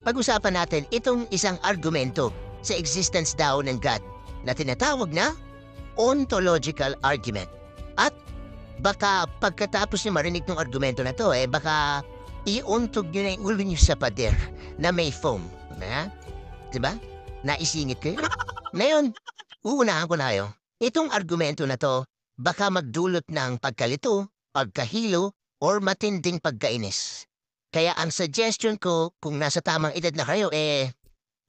pag-usapan natin itong isang argumento sa existence daw ng God na tinatawag na ontological argument. At baka pagkatapos niyo marinig ng argumento na to, baka iuntog niyo na yung ulo niyo sa pader na may foam. Diba? Naisingit kayo? Ngayon, uunahan ko na kayo. Itong argumento na to, baka magdulot ng pagkalito, pagkahilo, or matinding pagkainis. Kaya ang suggestion ko, kung nasa tamang edad na kayo,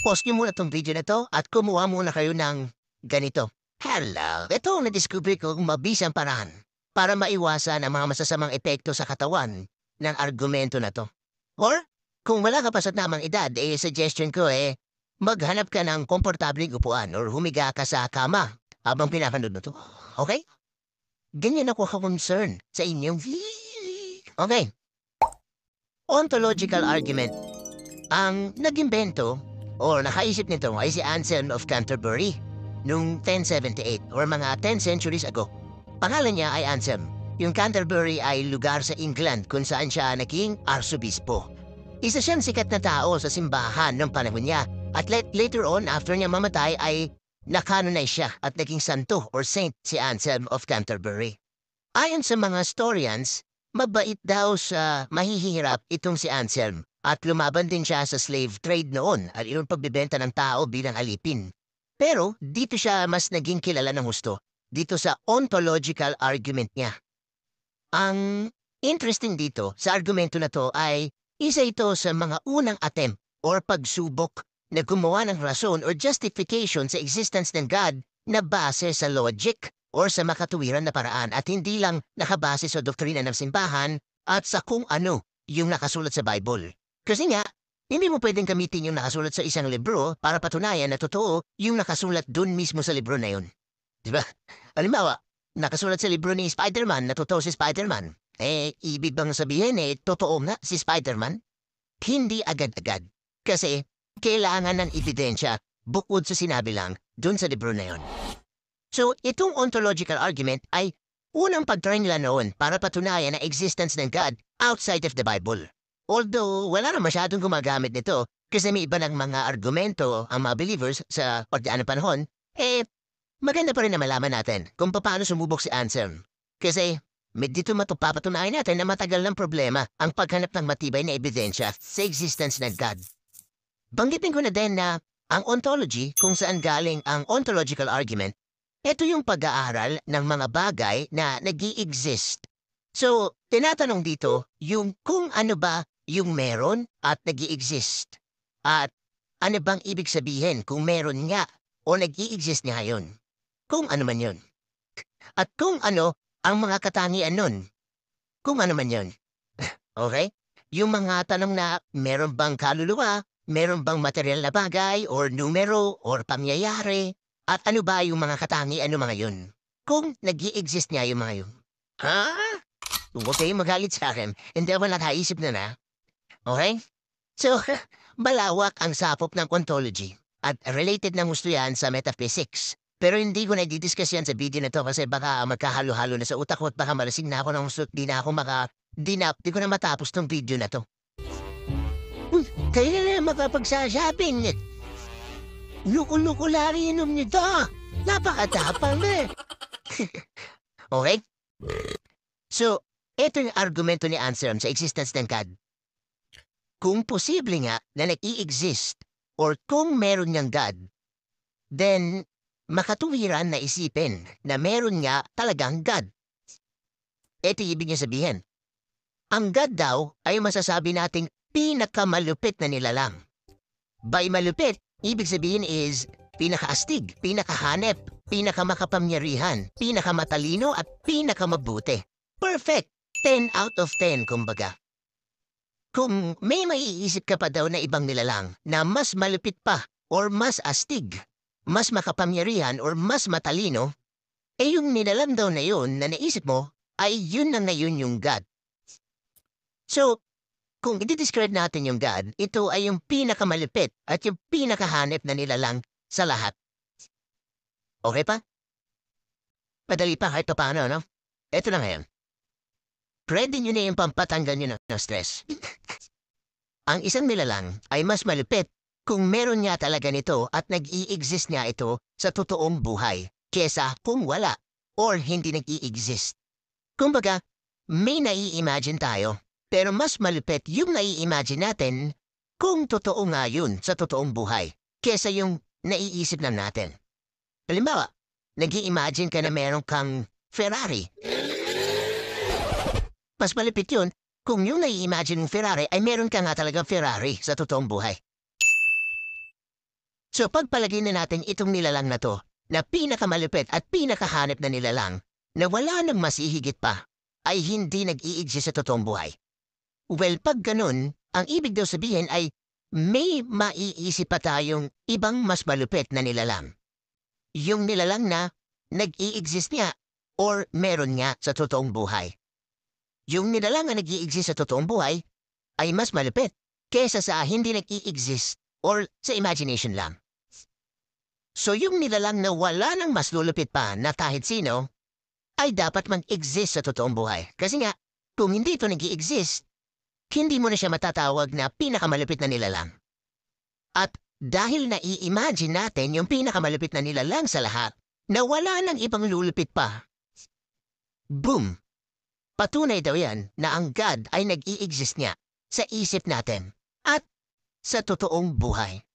pause nyo muna tong video na to at kumuha muna kayo ng ganito. Hello! Ito ang nadiscover ko mabisang paraan para maiwasan ang mga masasamang epekto sa katawan ng argumento na to. Or, kung wala ka pa sa tamang edad, suggestion ko maghanap ka ng komportabling upuan or humiga ka sa kama habang pinapanood na to. Okay? Ganyan ako ka-concern sa inyong Okay. Ontological argument. Ang nag-imbento o nakaisip nito ay si Anselm of Canterbury noong 1078 or mga 10 centuries ago. Pangalan niya ay Anselm. Yung Canterbury ay lugar sa England kung saan siya naging arsobispo. Isa siyang sikat na tao sa simbahan ng panahon niya at later on after niya mamatay ay nakanonize siya at naging santo or saint si Anselm of Canterbury. Ayon sa mga historians, mabait daw sa mahihirap itong si Anselm at lumaban din siya sa slave trade noon at yung pagbibenta ng tao bilang alipin. Pero dito siya mas naging kilala ng husto, dito sa ontological argument niya. Ang interesting dito sa argumento na to ay isa ito sa mga unang attempt or pagsubok na gumawa ng rason or justification sa existence ng God na base sa logic or sa makatuwiran na paraan at hindi lang nakabase sa doktrina ng simbahan at sa kung ano yung nakasulat sa Bible. Kasi nga, hindi mo pwedeng gamitin yung nakasulat sa isang libro para patunayan na totoo yung nakasulat dun mismo sa libro na yun. Diba? Halimbawa, nakasulat sa libro ni Spider-Man na totoo si Spider-Man. Ibig bang sabihin totoo nga si Spider-Man? Hindi agad-agad. Kasi kailangan ng ebidensya bukod sa sinabi lang dun sa libro na yun. So, itong ontological argument ay unang pag-try nila noon para patunayan na existence ng God outside of the Bible. Although, wala na masyadong gumagamit nito kasi may iba ng mga argumento ang mga believers sa pagdaan ng panahon, maganda pa rin na malaman natin kung paano sumubok si Anselm. Kasi, dito papatunayan natin na matagal ng problema ang paghanap ng matibay na ebidensya sa existence ng God. Banggitin ko na din na ang ontology kung saan galing ang ontological argument, ito yung pag-aaral ng mga bagay na nag-i-exist. So, tinatanong dito yung kung ano ba yung meron at nag-i-exist. At ano bang ibig sabihin kung meron nga o nag-i-exist nga yun. Kung ano man yun. At kung ano ang mga katangian nun. Kung ano man yun. Okay? Yung mga tanong na meron bang kaluluwa, meron bang material na bagay or numero or pangyayari, at ano ba yung mga katangian ng mga yun? Kung nag-i-exist nga yung mga yun. Ha? Huwag kayong magalit sa akin. Hindi ako nakaisip na. Okay? So, malawak ang sapop ng ontology. At related ng gusto yan sa metaphysics. Pero hindi ko na i-discuss yan sa video na to kasi baka magkahalo-halo na sa utak ko at baka malasing na ako ng gusto at di ko na matapos tong video na to. Kayo na makapagsasabi. Luko-luko lari inom nito. Napakatapang Okay? So, ito yung argumento ni Anselm sa existence ng God. Kung posible nga na nag-i-exist or kung meron niyang God, then makatuwiran na isipin na meron nga talagang God. Ito ibig niya sabihin. Ang God daw ay masasabi nating pinakamalupit na nilalang. By malupit, ibig sabihin is pinakaastig, pinakahanep, pinakamakapangyarihan, pinakamatalino at pinakamabuti. Perfect! 10 out of 10 kumbaga. Kung may maiisip ka pa daw na ibang nilalang na mas malupit pa or mas astig, mas makapangyarihan or mas matalino, yung nilalang daw na yun na naisip mo ay yun na ngayon yung God. So, kung i-describe natin yung God, ito ay yung pinakamalupit at yung pinakahanep na nilalang sa lahat. Okay pa? Padali pa kahit paano, no? Ito na ngayon. Pwede nyo na yung pampatanggal nyo ng stress. Ang isang nilalang ay mas malupit kung meron nga talaga nito at nag-i-exist nga ito sa totoong buhay kesa kung wala or hindi nag-i-exist. Kumbaga, may nai-imagine tayo pero mas malupit yung nai-imagine natin kung totoo nga yun sa totoong buhay kesa yung naiisip lang natin. Halimbawa, nag-i-imagine ka na meron kang Ferrari. Mas malupit yun kung yung nai-imagine mong Ferrari ay meron ka nga talagang Ferrari sa totoong buhay. So pagpalagay na natin itong nilalang na to na pinakamalupit at pinakahanep na nilalang na wala nang masihigit pa ay hindi nag-i-exist sa totoong buhay. Well, pag ganun, ang ibig daw sabihin ay may maiisip pa tayong ibang mas malupit na nilalang. Yung nilalang na nag-i-exist nga or meron nga sa totoong buhay. Yung nilalang na nag-i-exist sa totoong buhay ay mas malupit kesa sa hindi nag-i-exist or sa imagination lang. So yung nilalang na wala nang mas lulupit pa na kahit sino ay dapat mag-exist sa totoong buhay. Kasi nga, kung hindi ito nag-i-exist, hindi mo na siya matatawag na pinakamalupit na nilalang. At dahil nai-imagine natin yung pinakamalupit na nilalang sa lahat na wala nang ibang lulupit pa, boom! Patunay daw yan na ang God ay nag-i-exist niya sa isip natin at sa totoong buhay.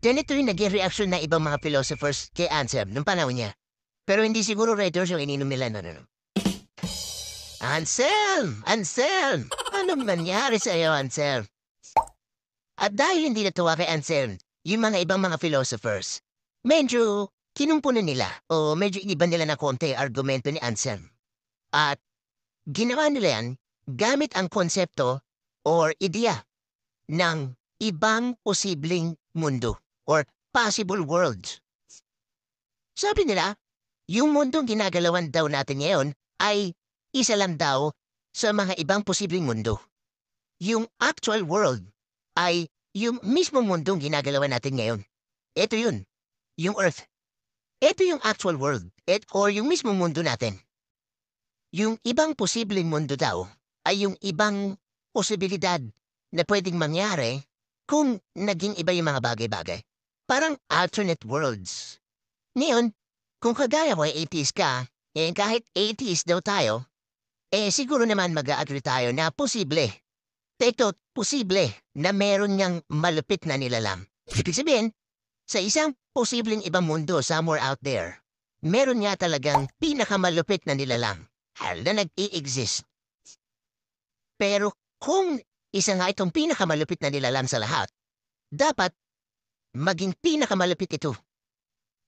Ganito yung naging reaction na ibang mga philosophers kay Anselm nung panahon niya. Pero hindi siguro Red Horse yung ininom nila. No. Anselm! Anselm! Anong nangyari sa iyo, Anselm? At dahil hindi natuwa kay Anselm, yung mga ibang mga philosophers, medyo kinumpunan nila o medyo iniba nila na konti argumento ni Anselm. At ginawa nila yan gamit ang konsepto or ideya ng ibang posibleng mundo or possible worlds. Sabi nila, yung mundong ginagalawan daw natin ngayon ay isa lang daw sa mga ibang posibleng mundo. Yung actual world ay yung mismong mundong ginagalawan natin ngayon. Ito yun, yung Earth. Ito yung actual world or yung mismong mundo natin. Yung ibang posibleng mundo daw ay yung ibang posibilidad na pwedeng mangyari kung naging iba yung mga bagay-bagay. Parang alternate worlds. Ngayon, kung kagaya mo ay atheist ka, kahit atheist daw tayo, siguro naman mag-agree tayo na posible. Ito, posible na meron niyang malupit na nilalang. Ibig sabihin, sa isang posibleng ibang mundo somewhere out there, meron niya talagang pinakamalupit na nilalang na nag-i-exist. Pero kung isa nga itong pinakamalupit na nilalang sa lahat, dapat maging pinakamalupit ito.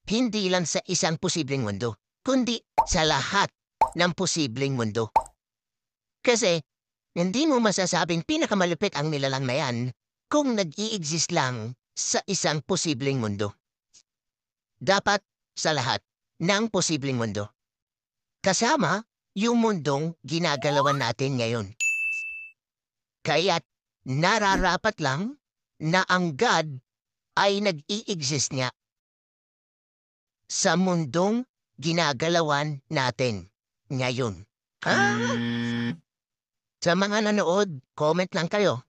Hindi lang sa isang posibleng mundo, kundi sa lahat ng posibleng mundo. Kasi, hindi mo masasabing pinakamalupit ang nilalang na yan kung nag-i-exist lang sa isang posibleng mundo. Dapat sa lahat ng posibleng mundo. Kasama yung mundong ginagalawan natin ngayon. Kaya't nararapat lang na ang God ay nag-i-exist niya sa mundong ginagalawan natin ngayon. Sa mga nanood, comment lang kayo.